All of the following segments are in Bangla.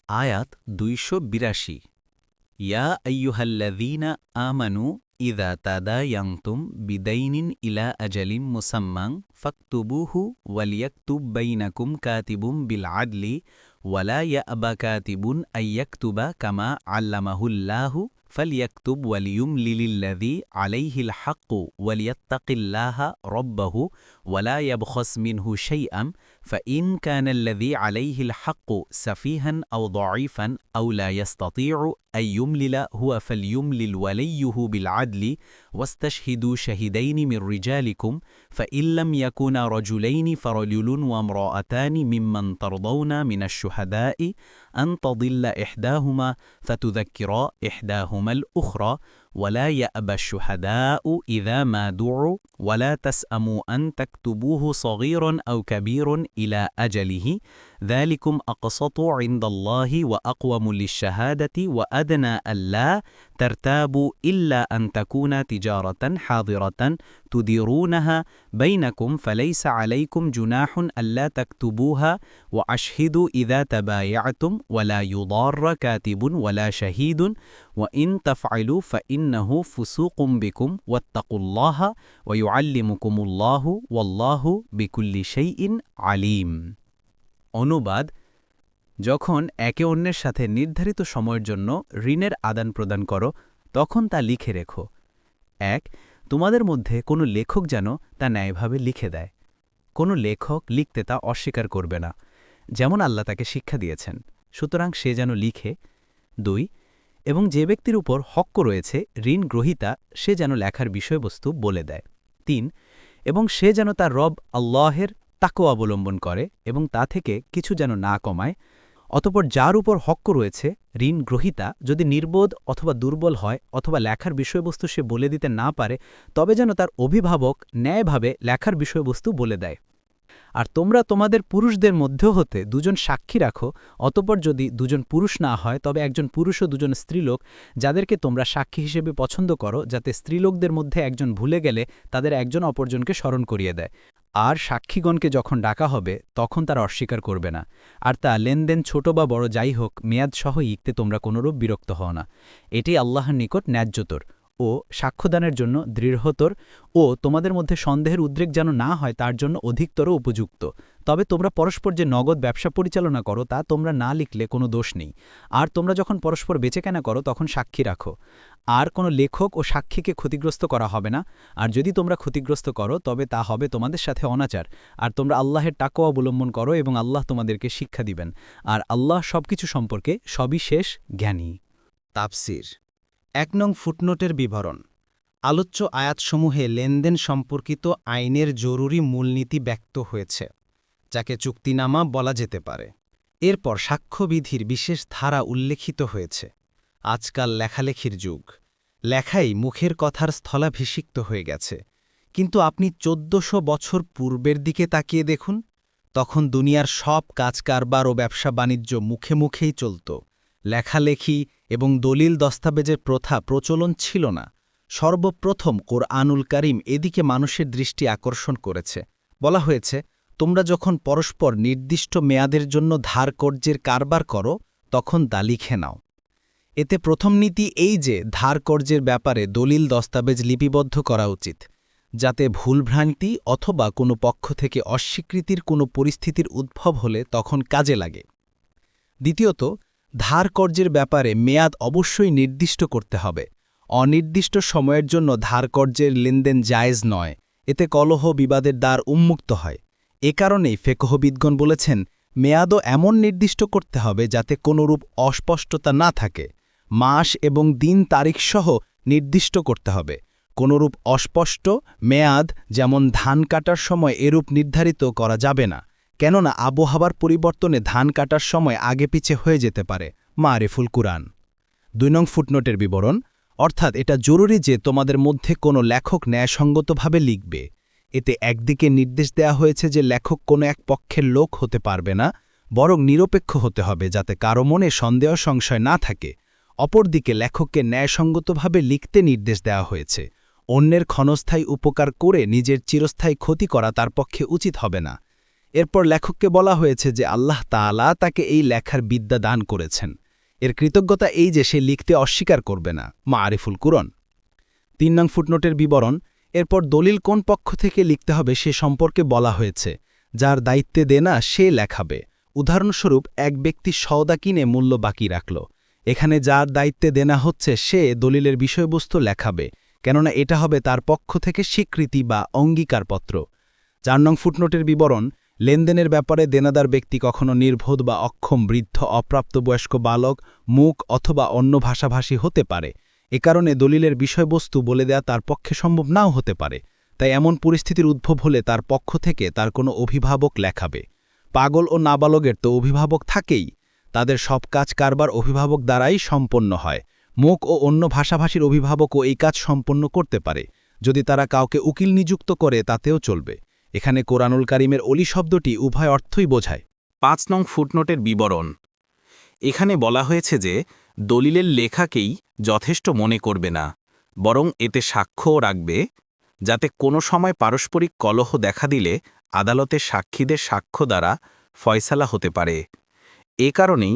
আয়াত ২৮২ ইয়া আইয়ুহাল্লাযীনা আমানু ইযা তাদায়ানতুম বিদাইনিন ইলা আজালিম মুসাম্মান ফাকতুবুহু ওয়ালিয়াকতুব বাইনাকুম কাতিবুম বিল আদলি ওয়ালা ইয়াবা কাতিবুন আইয়াকতুবা কামা আল্লামাহুল্লাহু ফালিয়াকতুব ওয়ালিয়ুমলিলিল্লাযী আলাইহিল হাক্কু ওয়ালিয়াত্তাকিল্লাহা রাব্বাহু ওয়ালা ইয়াবখাস মিনহু শাইআন فإن كان الذي عليه الحق سفيها أو ضعيفا أو لا يستطيع أن يملل هو فليملل وليه بالعدل واستشهدوا شهدين من رجالكم فإن لم يكونا رجلين فرجل وامرأتان ممن ترضون من الشهداء أن تضل إحداهما فتذكرا إحداهما الأخرى ولا يأبى الشهداء إذا ما دعوا ولا تسأموا أن تكتبوه صغيرا أو كبير إلى أجله ذلكم أقسط عند الله وأقوم للشهادة وأدنى ألا ترتابوا إلا أن تكون تجارة حاضرة تديرونها بينكم فليس عليكم جناح ألا تكتبوها وأشهدوا إذا تبايعتم ولا يضار كاتب ولا شهيد وإن تفعلوا فإنه فسوق بكم واتقوا الله ويعلمكم الله والله بكل شيء عليم অনুবাদ যখন একে অন্যের সাথে নির্ধারিত সময়ের জন্য ঋণের আদান প্রদান করো তখন তা লিখে রেখো। ১. তোমাদের মধ্যে কোনো লেখক যেন তা ন্যায়ভাবে লিখে দেয়। কোনো লেখক লিখতে তা অস্বীকার করবে না, যেমন আল্লাহ তাকে শিক্ষা দিয়েছেন, সুতরাং সে যেন লিখে। ২. এবং যে ব্যক্তির উপর হক্ক রয়েছে ঋণ গ্রহীতা সে যেন লেখার বিষয়বস্তু বলে দেয়। ৩. এবং সে যেন তার রব আল্লাহের তাকওয়া অবলম্বন করে এবং তা থেকে কিছু যেন না কমায়। অতঃপর যার উপর হক্ক রয়েছে ঋণ গ্রহীতা যদি নির্বোধ অথবা দুর্বল হয় অথবা লেখার বিষয়বস্তু সে বলে দিতে না পারে তবে যেন তার অভিভাবক ন্যায়ভাবে লেখার বিষয়বস্তু বলে দেয়। আর তোমরা তোমাদের পুরুষদের মধ্যেও হতে দুজন সাক্ষী রাখো, অতঃপর যদি দুজন পুরুষ না হয় তবে একজন পুরুষ ও দুজন স্ত্রীলোক যাদেরকে তোমরা সাক্ষী হিসেবে পছন্দ করো, যাতে স্ত্রীলোকদের মধ্যে একজন ভুলে গেলে তাদের একজন অপরজনকে স্মরণ করিয়ে দেয়। আর সাক্ষীগণকে যখন ডাকা হবে তখন তারা অস্বীকার করবে না, আর তা লেনদেন ছোট বা বড় যাই হোক মেয়াদসহ ইকতে তোমরা কোনরূপ বিরক্ত হও না। এটি আল্লাহর নিকট ন্যায্যতর ও সাক্ষ্যদানের জন্য দৃঢ়তর ও তোমাদের মধ্যে সন্দেহের উদ্রেক যেন না হয় তার জন্য অধিকতর উপযুক্ত। তবে তোমরা পরস্পর যে নগদ ব্যবসা পরিচালনা করো তা তোমরা না লিখলে কোনো দোষ নেই। আর তোমরা যখন পরস্পর বেচেকেনা করো তখন সাক্ষী রাখো। আর কোনো লেখক ও সাক্ষীকে ক্ষতিগ্রস্ত করা হবে না, আর যদি তোমরা ক্ষতিগ্রস্ত করো তবে তা হবে তোমাদের সাথে অনাচার। আর তোমরা আল্লাহের তাকওয়া অবলম্বন করো এবং আল্লাহ তোমাদেরকে শিক্ষা দিবেন, আর আল্লাহ সবকিছু সম্পর্কে সবিশেষ জ্ঞানী। তাফসির ১ নং ফুটনোটের বিবরণ। আলোচ্য আয়াতসমূহে লেনদেন সম্পর্কিত আইনের জরুরি মূলনীতি ব্যক্ত হয়েছে, যাকে চুক্তিনামা বলা যেতে পারে। এরপর সাক্ষ্যবিধির বিশেষ ধারা উল্লেখিত হয়েছে। আজকাল লেখালেখির যুগ, লেখাই মুখের কথার স্থলাভিষিক্ত হয়ে গেছে। কিন্তু আপনি ১৪০০ বছর পূর্বের দিকে তাকিয়ে দেখুন, তখন দুনিয়ার সব কাজকারবার ও ব্যবসা বাণিজ্য মুখে মুখেই চলত। লেখালেখি এবং দলিল দস্তাবেজের প্রথা প্রচলন ছিল না। সর্বপ্রথম কোরআনুল কারীম এদিকে মানুষের দৃষ্টি আকর্ষণ করেছে। বলা হয়েছে, তোমরা যখন পরস্পর নির্দিষ্ট মেয়াদের জন্য ধার কর্জের কারবার করো তখন তা লিখে নাও। এতে প্রথম নীতি এই যে ধার কর্জের ব্যাপারে দলিল দস্তাবেজ লিপিবদ্ধ করা উচিত, যাতে ভুলভ্রান্তি অথবা কোনো পক্ষ থেকে অস্বীকৃতির কোনো পরিস্থিতির উদ্ভব হলে তখন কাজে লাগে। দ্বিতীয়ত, ধার কর্জের ব্যাপারে মেয়াদ অবশ্যই নির্দিষ্ট করতে হবে। অনির্দিষ্ট সময়ের জন্য ধার কর্জের লেনদেন জায়েজ নয়, এতে কলহ বিবাদের দ্বার উন্মুক্ত হয়। এ কারণেই ফিকহবিদগণ বলেছেন, মেয়াদও এমন নির্দিষ্ট করতে হবে যাতে কোনোরূপ অস্পষ্টতা না থাকে। মাস এবং দিন তারিখসহ নির্দিষ্ট করতে হবে। কোনোরূপ অস্পষ্ট মেয়াদ, যেমন ধান কাটার সময়, এরূপ নির্ধারিত করা যাবে না, কেননা আবহাওয়ার পরিবর্তনে ধান কাটার সময় আগে পিছে হয়ে যেতে পারে। মারিফুল কুরআন ২ নং ফুটনোটের বিবরণ। অর্থাৎ এটা জরুরি যে তোমাদের মধ্যে কোনো লেখক ন্যায়সঙ্গতভাবে লিখবে। এতে একদিকে নির্দেশ দেয়া হয়েছে যে লেখক কোনো এক পক্ষের লোক হতে পারবে না, বরং নিরপেক্ষ হতে হবে যাতে কারো মনে সন্দেহ সংশয় না থাকে। অপরদিকে লেখককে ন্যায়সঙ্গতভাবে লিখতে নির্দেশ দেওয়া হয়েছে। অন্যের ক্ষণস্থায়ী উপকার করে নিজের চিরস্থায়ী ক্ষতি করা তার পক্ষে উচিত হবে না। এরপর লেখককে বলা হয়েছে যে আল্লাহ তাআলা তাকে এই লেখার বিদ্যা দান করেছেন। এর কৃতজ্ঞতা এই যে সে লিখতে অস্বীকার করবে না। মাআরিফুল কুরআন ৩ নং ফুটনোটের বিবরণ। এরপর দলিল কোন পক্ষ থেকে লিখতে হবে সে সম্পর্কে বলা হয়েছে। যার দায়িত্বে দেনা সে লেখাবে। উদাহরণস্বরূপ এক ব্যক্তি সওদা কিনে মূল্য বাকি রাখল। এখানে যার দায়িত্বে দেনা হচ্ছে সে দলিলের বিষয়বস্তু লেখাবে, কেননা এটা হবে তার পক্ষ থেকে স্বীকৃতি বা অঙ্গীকারপত্র। ৪ নং ফুটনোটের বিবরণ। লেনদেনের ব্যাপারে দেনাদার ব্যক্তি কখনো নির্বোধ বা অক্ষম, বৃদ্ধ, অপ্রাপ্তবয়স্ক বালক, মূক অথবা অন্য ভাষাভাষী হতে পারে। এ কারণে দলিলের বিষয়বস্তু বলে দেয়া তার পক্ষে সম্ভব নাও হতে পারে। তাই এমন পরিস্থিতির উদ্ভব হলে তার পক্ষ থেকে তার কোনো অভিভাবক লেখাবে। পাগল ও নাবালকের তো অভিভাবক থাকেই, তাদের সব কাজ কারবার অভিভাবক দ্বারাই সম্পন্ন হয়। মূক ও অন্য ভাষাভাষীর অভিভাবকও এই কাজ সম্পন্ন করতে পারে। যদি তারা কাউকে উকিল নিযুক্ত করে তাতেও চলবে। এখানে কোরআনুল কারিমের অলি শব্দটি উভয় অর্থই বোঝায়। ৫ নং ফুটনোটের বিবরণ। এখানে বলা হয়েছে যে দলিলের লেখাকেই যথেষ্ট মনে করবে না, বরং এতে সাক্ষ্যও রাখবে, যাতে কোনো সময় পারস্পরিক কলহ দেখা দিলে আদালতে সাক্ষীদের সাক্ষ্য দ্বারা ফয়সালা হতে পারে। এ কারণেই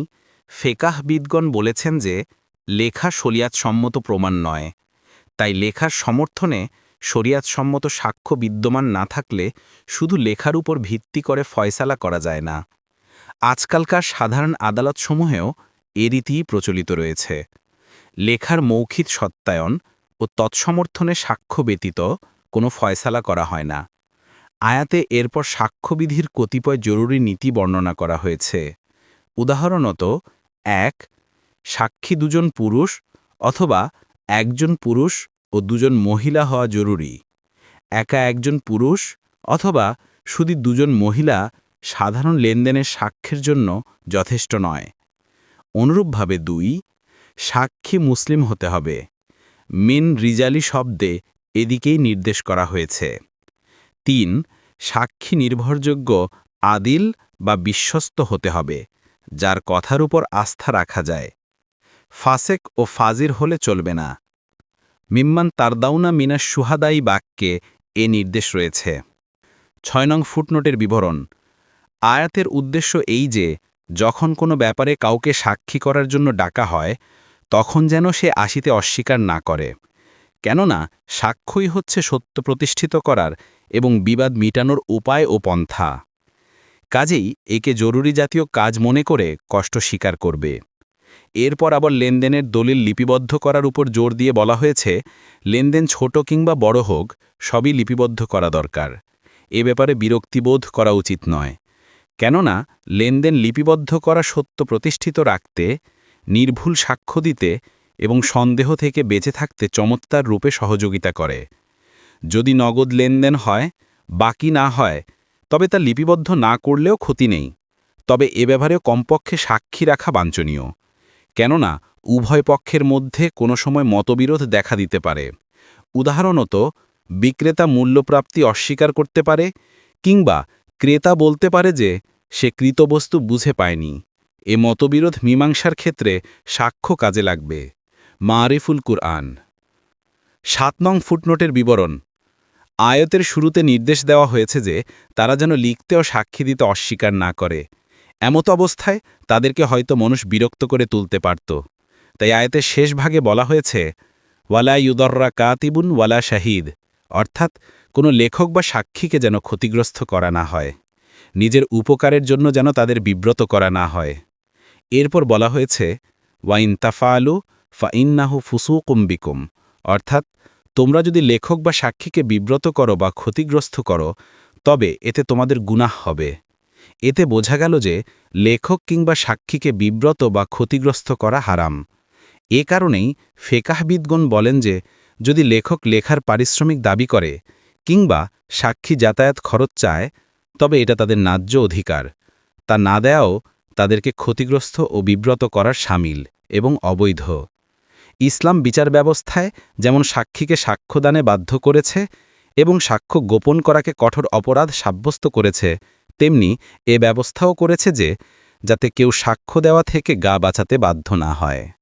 ফেকাহবিদগণ বলেছেন যে লেখা শরিয়াতসম্মত প্রমাণ নয়। তাই লেখার সমর্থনে শরিয়াতসম্মত সাক্ষ্য বিদ্যমান না থাকলে শুধু লেখার উপর ভিত্তি করে ফয়সালা করা যায় না। আজকালকার সাধারণ আদালতসমূহেও এ রীতিই প্রচলিত রয়েছে। লেখার মৌখিক সত্যায়ন ও তৎসমর্থনে সাক্ষ্য ব্যতীত কোনো ফয়সালা করা হয় না। আয়াতে এরপর সাক্ষ্যবিধির কতিপয় জরুরি নীতি বর্ণনা করা হয়েছে। উদাহরণত ১. সাক্ষী দুজন পুরুষ অথবা একজন পুরুষ ও দুজন মহিলা হওয়া জরুরি। একা একজন পুরুষ অথবা শুধু দুজন মহিলা সাধারণ লেনদেনের সাক্ষ্যের জন্য যথেষ্ট নয়। অনুরূপভাবে ২. সাক্ষী মুসলিম হতে হবে। মিন রিজালি শব্দে এদিকেই নির্দেশ করা হয়েছে। ৩. সাক্ষী নির্ভরযোগ্য, আদিল বা বিশ্বস্ত হতে হবে, যার কথার উপর আস্থা রাখা যায়। ফাসেক ও ফাজির হলে চলবে না। মিম্মান তারদাউনা মিনাস সুহাদাই বাক্যে এ নির্দেশ রয়েছে। ৬ নং ফুটনোটের বিবরণ। আয়াতের উদ্দেশ্য এই যে যখন কোনো ব্যাপারে কাউকে সাক্ষী করার জন্য ডাকা হয় তখন যেন সে আসিতে অস্বীকার না করে, কেননা সাক্ষ্যই হচ্ছে সত্য প্রতিষ্ঠিত করার এবং বিবাদ মিটানোর উপায় ও পন্থা। কাজেই একে জরুরি জাতীয় কাজ মনে করে কষ্ট স্বীকার করবে। এরপর আবার লেনদেনের দলিল লিপিবদ্ধ করার উপর জোর দিয়ে বলা হয়েছে লেনদেন ছোট কিংবা বড় হোক সবই লিপিবদ্ধ করা দরকার। এ ব্যাপারে বিরক্তিবোধ করা উচিত নয়, কেননা লেনদেন লিপিবদ্ধ করা সত্য প্রতিষ্ঠিত রাখতে, নির্ভুল সাক্ষ্য দিতে এবং সন্দেহ থেকে বেঁচে থাকতে চমৎকার রূপে সহযোগিতা করে। যদি নগদ লেনদেন হয়, বাকি না হয়, তবে তা লিপিবদ্ধ না করলেও ক্ষতি নেই, তবে এ ব্যাপারে কমপক্ষে সাক্ষী রাখা বাঞ্ছনীয়, কেননা উভয় পক্ষের মধ্যে কোনো সময় মতবিরোধ দেখা দিতে পারে। উদাহরণত বিক্রেতা মূল্যপ্রাপ্তি অস্বীকার করতে পারে কিংবা ক্রেতা বলতে পারে যে সে কৃতবস্তু বুঝে পায়নি। এ মতবিরোধ মীমাংসার ক্ষেত্রে সাক্ষ্য কাজে লাগবে। মারিফুল কুরআন ৭ নং ফুটনোটের বিবরণ। আয়াতের শুরুতে নির্দেশ দেওয়া হয়েছে যে তারা যেন লিখতে ও সাক্ষী দিতে অস্বীকার না করে। এমত অবস্থায় তাদেরকে হয়তো মানুষ বিরক্ত করে তুলতে পারত। তাই আয়াতের শেষ ভাগে বলা হয়েছে ওয়ালা ইউদররা কাতিবুন ওয়ালা শাহিদ, অর্থাৎ কোনো লেখক বা সাক্ষীকে যেন ক্ষতিগ্রস্ত করা না হয়, নিজের উপকারের জন্য যেন তাদের বিব্রত করা না হয়। এরপর বলা হয়েছে ওয়াইন তাফালু ফা ইন্নাহু ফুসুকুম বিকুম, অর্থাৎ তোমরা যদি লেখক বা সাক্ষীকে বিব্রত করো বা ক্ষতিগ্রস্ত করো তবে এতে তোমাদের গুনাহ হবে। এতে বোঝা গেল যে লেখক কিংবা সাক্ষীকে বিব্রত বা ক্ষতিগ্রস্ত করা হারাম। এ কারণেই ফেকাহবিদগণ বলেন যে যদি লেখক লেখার পারিশ্রমিক দাবি করে কিংবা সাক্ষী যাতায়াত খরচ চায় তবে এটা তাদের ন্যায্য অধিকার। তা না দেয়াও তাদেরকে ক্ষতিগ্রস্ত ও বিব্রত করার শামিল এবং অবৈধ। ইসলাম বিচার ব্যবস্থায় যেমন সাক্ষীকে সাক্ষ্যদানে বাধ্য করেছে এবং সাক্ষ্য গোপন করাকে কঠোর অপরাধ সাব্যস্ত করেছে, তেমনি এ ব্যবস্থাও করেছে যে যাতে কেউ সাক্ষ্য দেওয়া থেকে গা বাঁচাতে বাধ্য না হয়।